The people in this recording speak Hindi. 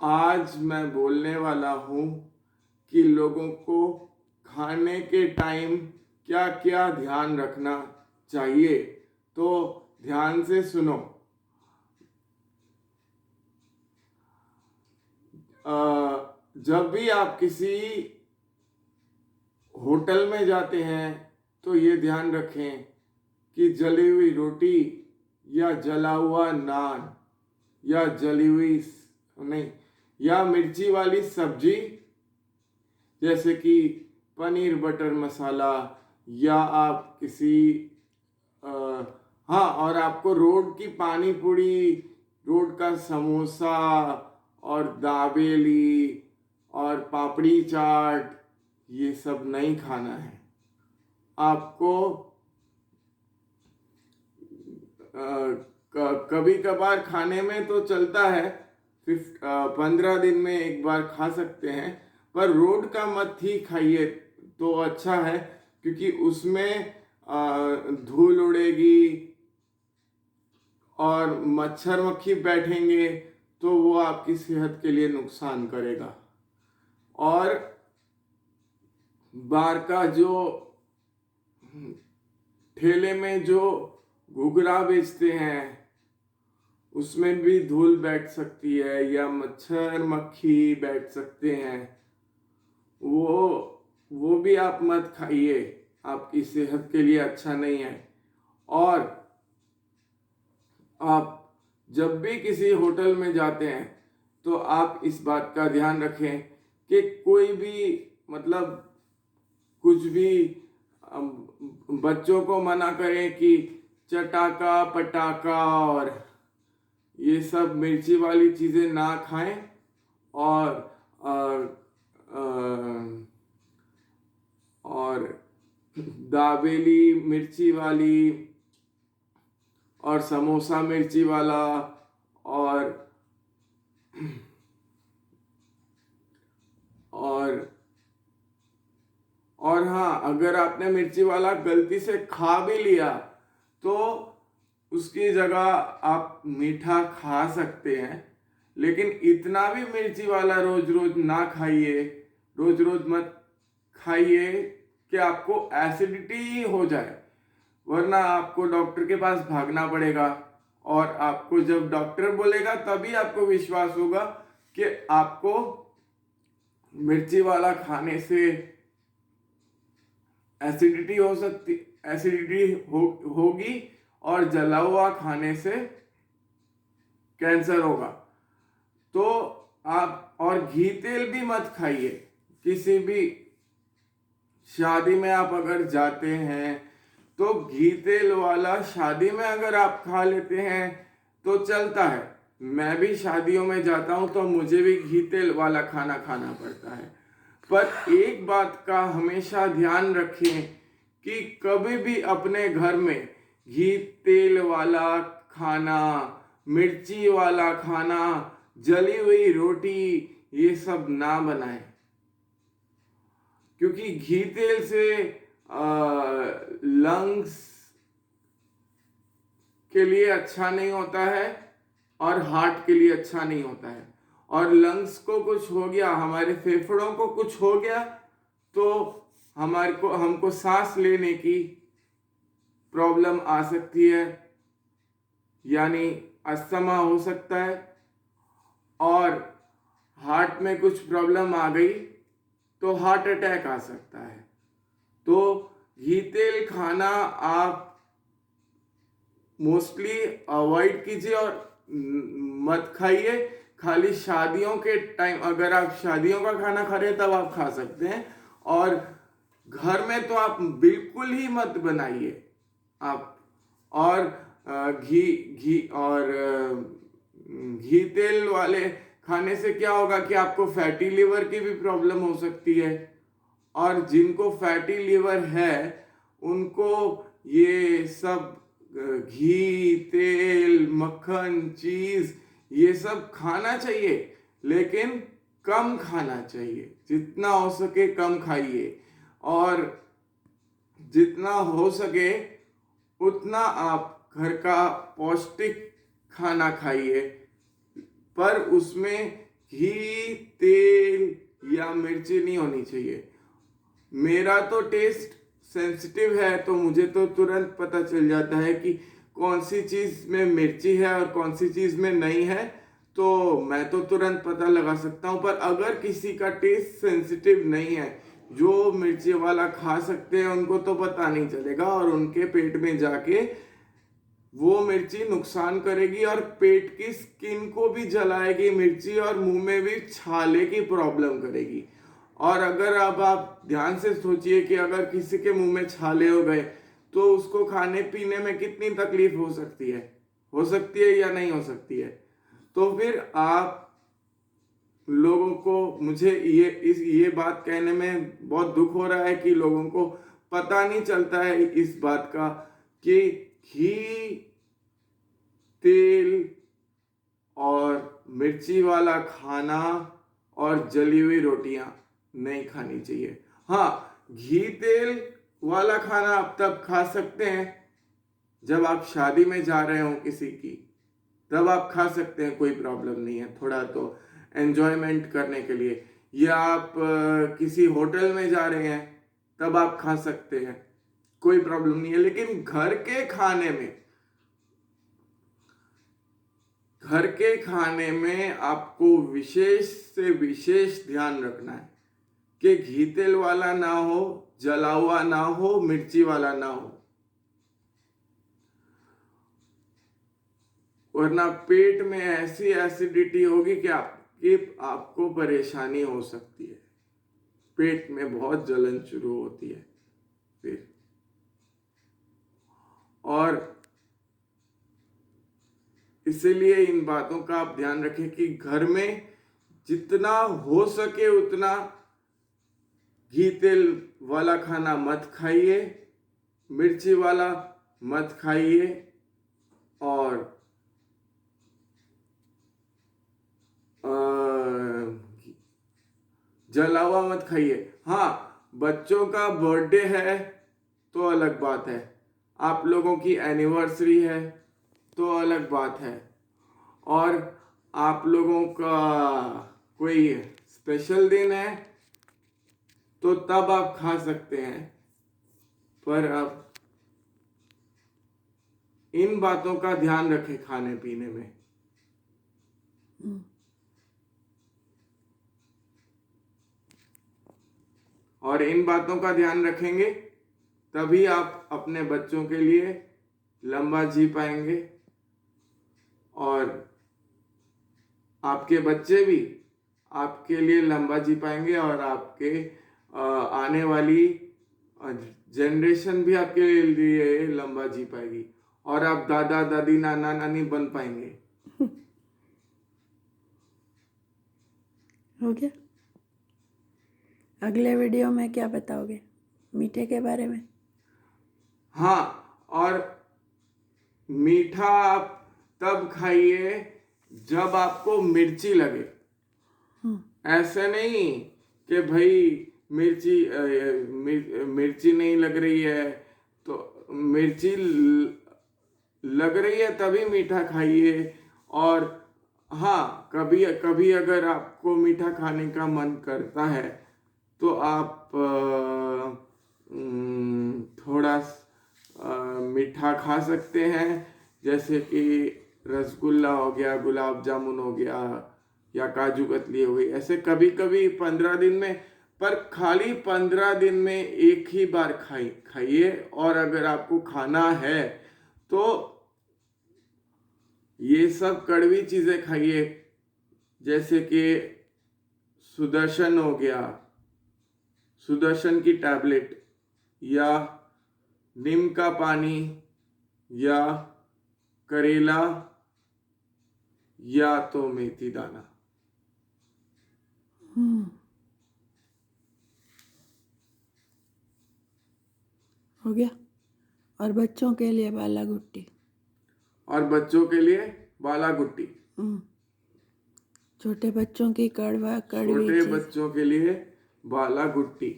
आज मैं बोलने वाला हूँ कि लोगों को खाने के टाइम क्या क्या ध्यान रखना चाहिए। तो ध्यान से सुनो। जब भी आप किसी होटल में जाते हैं तो ये ध्यान रखें कि जली हुई रोटी या जला हुआ नान या जली हुई नहीं या मिर्ची वाली सब्जी, जैसे कि पनीर बटर मसाला, या आप किसी अ, हाँ, और आपको रोड की पानी पूरी, रोड का समोसा और दाबेली और पापड़ी चाट, ये सब नहीं खाना है। आपको कभी कभार खाने में तो चलता है, 15 दिन में एक बार खा सकते हैं, पर रोड का मत ही खाइए तो अच्छा है, क्योंकि उसमें धूल उड़ेगी और मच्छर मक्खी बैठेंगे, तो वो आपकी सेहत के लिए नुकसान करेगा। और बाहर का जो ठेले में जो घुघरा बेचते हैं उसमें भी धूल बैठ सकती है या मच्छर मक्खी बैठ सकते हैं। वो भी आप मत खाइए, आपकी सेहत के लिए अच्छा नहीं है। और आप जब भी किसी होटल में जाते हैं तो आप इस बात का ध्यान रखें कि कोई भी, मतलब कुछ भी, बच्चों को मना करें कि चटाका पटाखा और ये सब मिर्ची वाली चीज़ें ना खाएं। और अ, अ, और दाबेली मिर्ची वाली और समोसा मिर्ची वाला, और और और हाँ, अगर आपने मिर्ची वाला गलती से खा भी लिया तो उसकी जगह आप मीठा खा सकते हैं, लेकिन इतना भी मिर्ची वाला रोज रोज ना खाइए। रोज रोज मत खाइए कि आपको एसिडिटी हो जाए, वरना आपको डॉक्टर के पास भागना पड़ेगा। और आपको जब डॉक्टर बोलेगा तभी आपको विश्वास होगा कि आपको मिर्ची वाला खाने से एसिडिटी हो सकती, होगी, और जला हुआ खाने से कैंसर होगा। तो आप, और घी तेल भी मत खाइए। किसी भी शादी में आप अगर जाते हैं तो घी तेल वाला शादी में अगर आप खा लेते हैं तो चलता है। मैं भी शादियों में जाता हूं तो मुझे भी घी तेल वाला खाना खाना पड़ता है। पर एक बात का हमेशा ध्यान रखें कि कभी भी अपने घर में घी तेल वाला खाना, मिर्ची वाला खाना, जली हुई रोटी, ये सब ना बनाएं, क्योंकि घी तेल से लंग्स के लिए अच्छा नहीं होता है और हार्ट के लिए अच्छा नहीं होता है। और लंग्स को कुछ हो गया, हमारे फेफड़ों को कुछ हो गया, तो हमको सांस लेने की प्रॉब्लम आ सकती है, यानी अस्थमा हो सकता है। और हार्ट में कुछ प्रॉब्लम आ गई तो हार्ट अटैक आ सकता है। तो घी तेल खाना आप मोस्टली अवॉइड कीजिए और मत खाइए। खाली शादियों के टाइम, अगर आप शादियों का खाना खा रहे हैं तब आप खा सकते हैं, और घर में तो आप बिल्कुल ही मत बनाइए आप। और घी घी और घी तेल वाले खाने से क्या होगा कि आपको फैटी लिवर की भी प्रॉब्लम हो सकती है। और जिनको फैटी लिवर है उनको ये सब घी तेल मक्खन चीज ये सब खाना चाहिए, लेकिन कम खाना चाहिए। जितना हो सके कम खाइए, और जितना हो सके उतना आप घर का पौष्टिक खाना खाइए, पर उसमें घी, तेल या मिर्ची नहीं होनी चाहिए। मेरा तो टेस्ट सेंसिटिव है, तो मुझे तो तुरंत पता चल जाता है कि कौन सी चीज में मिर्ची है और कौन सी चीज में नहीं है, तो मैं तो तुरंत पता लगा सकता हूँ। पर अगर किसी का टेस्ट सेंसिटिव नहीं है, जो मिर्ची वाला खा सकते हैं, उनको तो पता नहीं चलेगा और उनके पेट में जाके वो मिर्ची नुकसान करेगी और पेट की स्किन को भी जलाएगी मिर्ची, और मुंह में भी छाले की प्रॉब्लम करेगी। और अगर अब आप ध्यान से सोचिए कि अगर किसी के मुंह में छाले हो गए तो उसको खाने पीने में कितनी तकलीफ हो सकती है या नहीं हो सकती है। तो फिर आप लोगों को, मुझे ये बात कहने में बहुत दुख हो रहा है कि लोगों को पता नहीं चलता है इस बात का कि घी, तेल और मिर्ची वाला खाना और जली हुई रोटियां नहीं खानी चाहिए। हाँ, घी तेल वाला खाना आप तब खा सकते हैं जब आप शादी में जा रहे हो किसी की, तब आप खा सकते हैं, कोई प्रॉब्लम नहीं है, थोड़ा तो एंजॉयमेंट करने के लिए। या आप किसी होटल में जा रहे हैं तब आप खा सकते हैं, कोई प्रॉब्लम नहीं है। लेकिन घर के खाने में आपको विशेष से विशेष ध्यान रखना है कि घी तेल वाला ना हो, जला हुआ ना हो, मिर्ची वाला ना हो, वरना पेट में ऐसी एसिडिटी होगी कि आपको परेशानी हो सकती है। पेट में बहुत जलन शुरू होती है फिर। और इसीलिए इन बातों का आप ध्यान रखें कि घर में जितना हो सके उतना घी तेल वाला खाना मत खाइए, मिर्ची वाला मत खाइए, और जला हुआ मत खाइए। हाँ, बच्चों का बर्थडे है तो अलग बात है, आप लोगों की एनिवर्सरी है तो अलग बात है, और आप लोगों का कोई स्पेशल दिन है तो तब आप खा सकते हैं। पर अब इन बातों का ध्यान रखें खाने पीने में। और इन बातों का ध्यान रखेंगे तभी आप अपने बच्चों के लिए लंबा जी पाएंगे, और आपके बच्चे भी आपके लिए लंबा जी पाएंगे, और आपके आने वाली जनरेशन भी आपके लिए लंबा जी पाएगी, और आप दादा दादी नाना नानी बन पाएंगे। हो गया। अगले वीडियो में क्या बताओगे मीठे के बारे में? हाँ, और मीठा आप तब खाइए जब आपको मिर्ची लगे। ऐसे नहीं कि भाई मिर्ची नहीं लग रही है, तो मिर्ची लग रही है तभी मीठा खाइए। और हाँ, कभी कभी अगर आपको मीठा खाने का मन करता है तो आप थोड़ा मीठा खा सकते हैं, जैसे कि रसगुल्ला हो गया, गुलाब जामुन हो गया, या काजू कतली हो गई। ऐसे कभी कभी 15 दिन में, पर खाली 15 दिन में एक ही बार खाइए। और अगर आपको खाना है तो ये सब कड़वी चीजें खाइए, जैसे कि सुदर्शन हो गया, सुदर्शन की टैबलेट, या नीम का पानी, या करेला, या तो मेथी दाना। हो गया। और बच्चों के लिए बाला गुट्टी। और बच्चों के लिए बाला गुट्टी। छोटे बच्चों की कड़वा कड़वी छोटे चीज। बच्चों के लिए बाला गुट्टी।